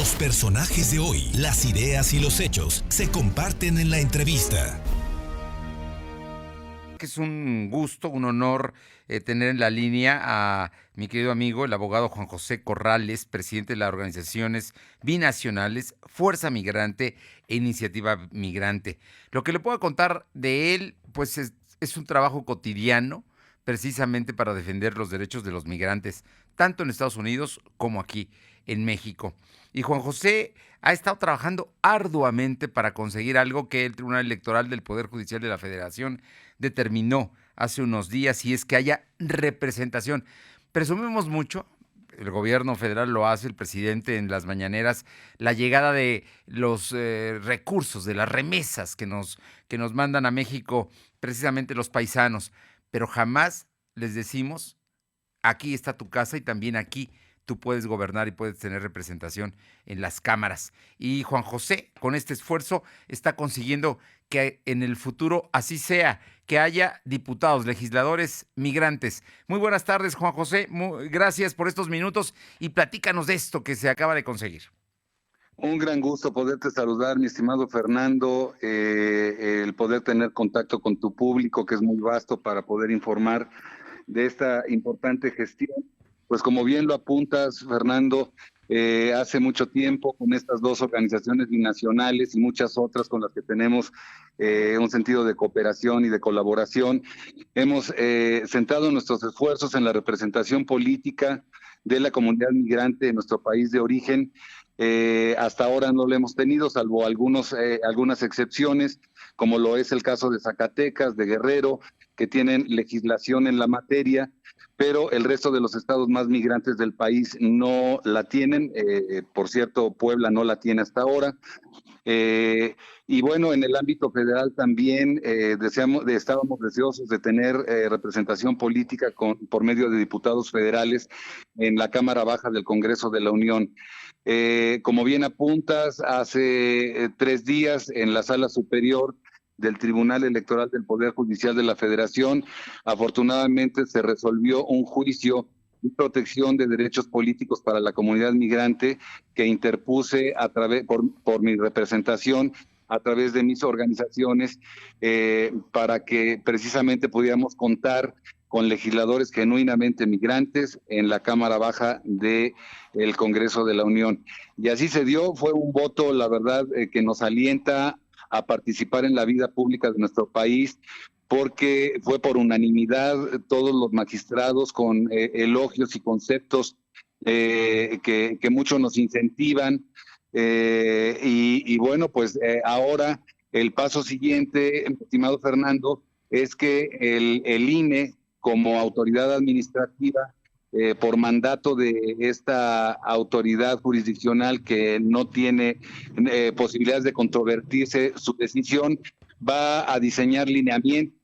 Los personajes de hoy, las ideas y los hechos se comparten en la entrevista. Es un gusto, un honor tener en la línea a mi querido amigo, el abogado Juan José Corrales, presidente de las organizaciones binacionales Fuerza Migrante e Iniciativa Migrante. Lo que le puedo contar de él, pues es un trabajo cotidiano, precisamente para defender los derechos de los migrantes, tanto en Estados Unidos como aquí en México. Y Juan José ha estado trabajando arduamente para conseguir algo que el Tribunal Electoral del Poder Judicial de la Federación determinó hace unos días, y es que haya representación. Presumimos mucho, el gobierno federal lo hace, el presidente en las mañaneras, la llegada de los recursos, de las remesas que nos mandan a México precisamente los paisanos, pero jamás les decimos, aquí está tu casa y también aquí tú puedes gobernar y puedes tener representación en las cámaras. Y Juan José, con este esfuerzo, está consiguiendo que en el futuro así sea, que haya diputados, legisladores migrantes. Muy buenas tardes, Juan José. Gracias por estos minutos y platícanos de esto que se acaba de conseguir. Un gran gusto poderte saludar, mi estimado Fernando, el poder tener contacto con tu público, que es muy vasto, para poder informar de esta importante gestión. Pues como bien lo apuntas, Fernando, hace mucho tiempo con estas dos organizaciones binacionales y muchas otras con las que tenemos un sentido de cooperación y de colaboración, hemos centrado nuestros esfuerzos en la representación política de la comunidad migrante en nuestro país de origen. Hasta ahora no lo hemos tenido, salvo algunas excepciones, como lo es el caso de Zacatecas, de Guerrero, que tienen legislación en la materia, pero el resto de los estados más migrantes del país no la tienen. Por cierto, Puebla no la tiene hasta ahora. Y bueno, en el ámbito federal también estábamos deseosos de tener representación política por medio de diputados federales en la Cámara Baja del Congreso de la Unión. Como bien apuntas, hace 3 días en la Sala Superior del Tribunal Electoral del Poder Judicial de la Federación, afortunadamente se resolvió un juicio de protección de derechos políticos para la comunidad migrante que interpuse por mi representación a través de mis organizaciones, para que precisamente pudiéramos contar con legisladores genuinamente migrantes en la Cámara Baja del Congreso de la Unión. Y así se dio. Fue un voto, la verdad, que nos alienta a participar en la vida pública de nuestro país, porque fue por unanimidad, todos los magistrados con elogios y conceptos que mucho nos incentivan. Y bueno, pues ahora el paso siguiente, estimado Fernando, es que el INE, como autoridad administrativa, por mandato de esta autoridad jurisdiccional que no tiene posibilidades de controvertirse su decisión, va a diseñar lineamientos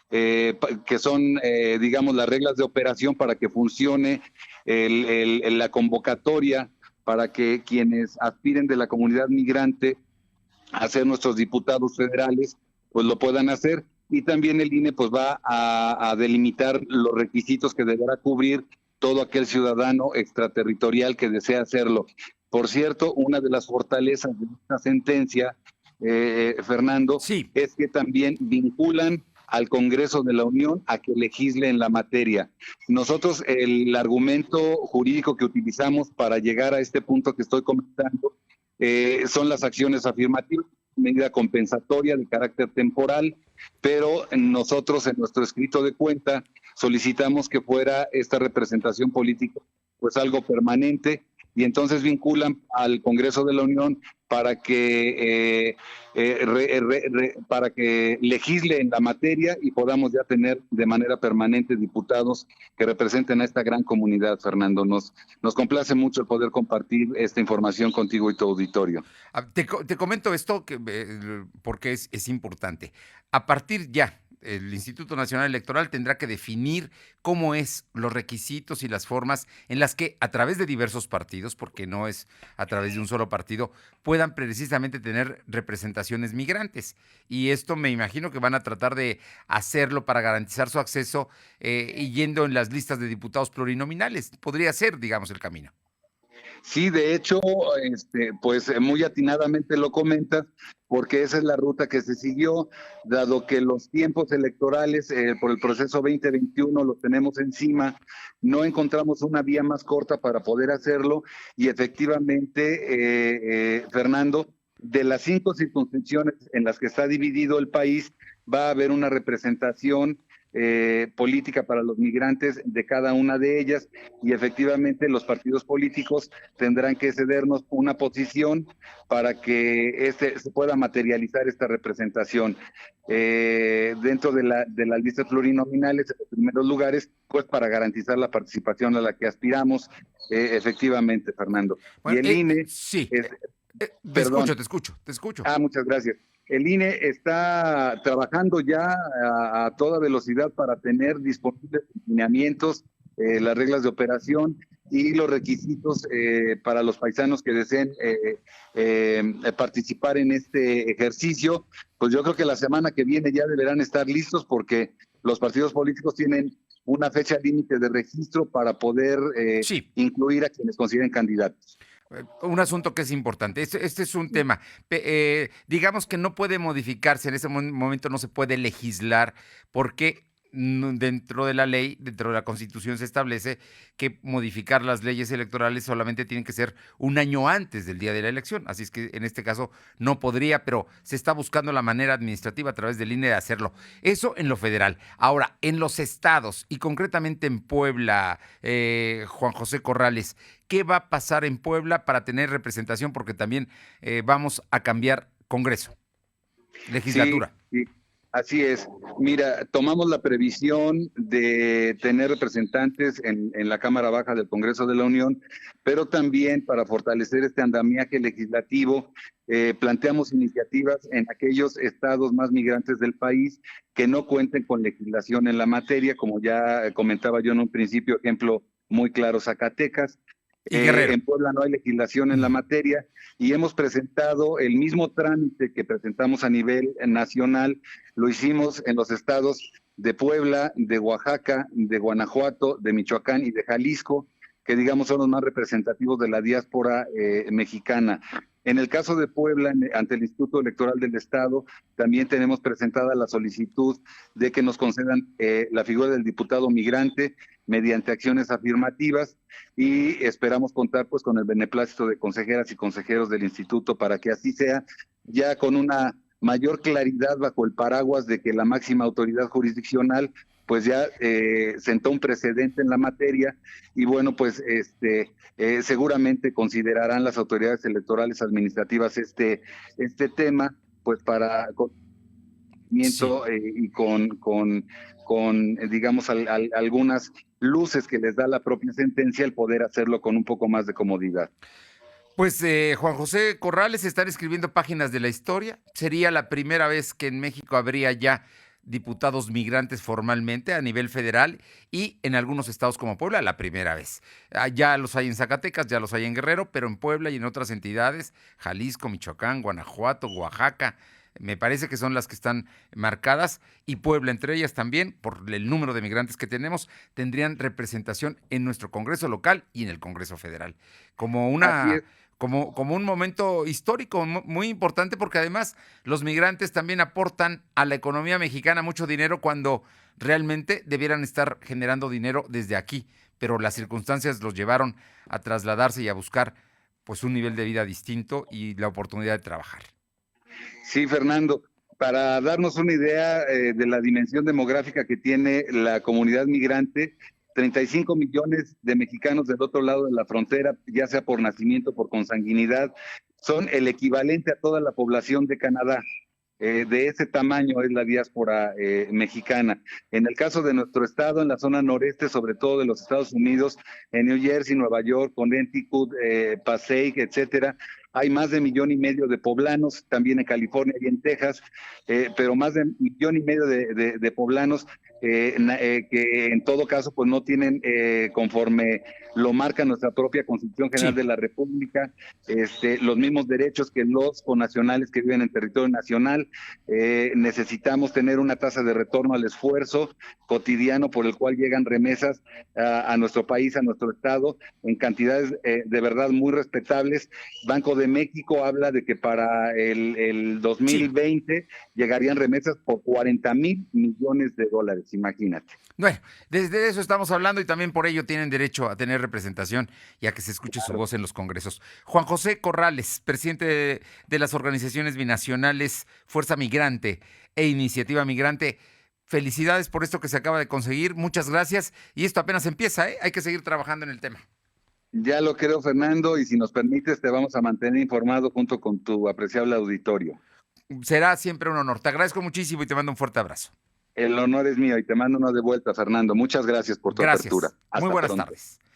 que son, digamos, las reglas de operación para que funcione la convocatoria, para que quienes aspiren de la comunidad migrante a ser nuestros diputados federales, pues lo puedan hacer. Y también el INE pues va a delimitar los requisitos que deberá cubrir todo aquel ciudadano extraterritorial que desea hacerlo. Por cierto, una de las fortalezas de esta sentencia, Fernando, sí, es que también vinculan al Congreso de la Unión a que legisle en la materia. Nosotros, el argumento jurídico que utilizamos para llegar a este punto que estoy comentando son las acciones afirmativas, medida compensatoria de carácter temporal, pero nosotros en nuestro escrito de cuenta solicitamos que fuera esta representación política pues algo permanente, y entonces vinculan al Congreso de la Unión para que para que legisle en la materia y podamos ya tener de manera permanente diputados que representen a esta gran comunidad. Fernando, nos complace mucho el poder compartir esta información contigo y tu auditorio. Te comento esto porque es importante. A partir ya, el Instituto Nacional Electoral tendrá que definir cómo es los requisitos y las formas en las que a través de diversos partidos, porque no es a través de un solo partido, puedan precisamente tener representaciones migrantes. Y esto me imagino que van a tratar de hacerlo para garantizar su acceso y yendo en las listas de diputados plurinominales. Podría ser, digamos, el camino. Sí, de hecho, pues muy atinadamente lo comentas, porque esa es la ruta que se siguió, dado que los tiempos electorales por el proceso 2021 lo tenemos encima, no encontramos una vía más corta para poder hacerlo y efectivamente, Fernando, de las 5 circunscripciones en las que está dividido el país, va a haber una representación política para los migrantes de cada una de ellas y efectivamente los partidos políticos tendrán que cedernos una posición para que se pueda materializar esta representación. Dentro de las listas plurinominales, en los primeros lugares, pues para garantizar la participación a la que aspiramos, efectivamente, Fernando. Bueno, Y el INE, sí, te perdón. escucho, te escucho, te escucho. Muchas gracias. El INE está trabajando ya a toda velocidad para tener disponibles los lineamientos, las reglas de operación y los requisitos para los paisanos que deseen participar en este ejercicio. Pues yo creo que la semana que viene ya deberán estar listos porque los partidos políticos tienen una fecha límite de registro para poder Sí. incluir a quienes consideren candidatos. Un asunto que es importante. Este es un tema. Digamos que no puede modificarse, en ese momento no se puede legislar porque dentro de la ley, dentro de la Constitución se establece que modificar las leyes electorales solamente tienen que ser un año antes del día de la elección. Así es que en este caso no podría, pero se está buscando la manera administrativa a través del INE de hacerlo. Eso en lo federal. Ahora, en los estados y concretamente en Puebla, Juan José Corrales, ¿qué va a pasar en Puebla para tener representación? Porque también vamos a cambiar Congreso, legislatura. Sí, así es. Mira, tomamos la previsión de tener representantes en la Cámara Baja del Congreso de la Unión, pero también para fortalecer este andamiaje legislativo, planteamos iniciativas en aquellos estados más migrantes del país que no cuenten con legislación en la materia, como ya comentaba yo en un principio, ejemplo muy claro, Zacatecas. Y Guerrero. En Puebla no hay legislación en la materia y hemos presentado el mismo trámite que presentamos a nivel nacional, lo hicimos en los estados de Puebla, de Oaxaca, de Guanajuato, de Michoacán y de Jalisco, que digamos son los más representativos de la diáspora mexicana. En el caso de Puebla, ante el Instituto Electoral del Estado, también tenemos presentada la solicitud de que nos concedan la figura del diputado migrante mediante acciones afirmativas y esperamos contar pues con el beneplácito de consejeras y consejeros del instituto para que así sea, ya con una mayor claridad bajo el paraguas de que la máxima autoridad jurisdiccional pues ya sentó un precedente en la materia y bueno, pues seguramente considerarán las autoridades electorales administrativas este tema, pues para Sí. y con digamos, algunas luces que les da la propia sentencia el poder hacerlo con un poco más de comodidad. Pues Juan José Corrales están escribiendo páginas de la historia. Sería la primera vez que en México habría ya diputados migrantes formalmente a nivel federal y en algunos estados como Puebla la primera vez. Ya los hay en Zacatecas, ya los hay en Guerrero, pero en Puebla y en otras entidades, Jalisco, Michoacán, Guanajuato, Oaxaca, me parece que son las que están marcadas y Puebla entre ellas también, por el número de migrantes que tenemos, tendrían representación en nuestro Congreso local y en el Congreso federal. Como una... Como un momento histórico muy importante porque además los migrantes también aportan a la economía mexicana mucho dinero cuando realmente debieran estar generando dinero desde aquí, pero las circunstancias los llevaron a trasladarse y a buscar pues un nivel de vida distinto y la oportunidad de trabajar. Sí, Fernando, para darnos una idea de la dimensión demográfica que tiene la comunidad migrante, 35 millones de mexicanos del otro lado de la frontera, ya sea por nacimiento o por consanguinidad, son el equivalente a toda la población de Canadá. De ese tamaño es la diáspora mexicana. En el caso de nuestro estado, en la zona noreste, sobre todo de los Estados Unidos, en New Jersey, Nueva York, Connecticut, Passaic, etcétera, hay más de 1,5 millones de poblanos, también en California y en Texas, pero más de 1,5 millones de poblanos que en todo caso pues no tienen, conforme lo marca nuestra propia Constitución General de la República, los mismos derechos que los connacionales que viven en territorio nacional. Necesitamos tener una tasa de retorno al esfuerzo cotidiano por el cual llegan remesas a nuestro país, a nuestro estado, en cantidades de verdad muy respetables. Banco de México habla de que para el 2020 llegarían remesas por 40,000 millones de dólares, imagínate. Bueno, desde eso estamos hablando y también por ello tienen derecho a tener representación y a que se escuche su voz en los congresos. Juan José Corrales, presidente de las organizaciones binacionales Fuerza Migrante e Iniciativa Migrante, felicidades por esto que se acaba de conseguir, muchas gracias y esto apenas empieza, ¿eh? Hay que seguir trabajando en el tema. Ya lo creo, Fernando, y si nos permites te vamos a mantener informado junto con tu apreciable auditorio. Será siempre un honor. Te agradezco muchísimo y te mando un fuerte abrazo. El honor es mío y te mando uno de vuelta, Fernando. Muchas gracias por tu Gracias. apertura. Hasta Muy buenas pronto. tardes.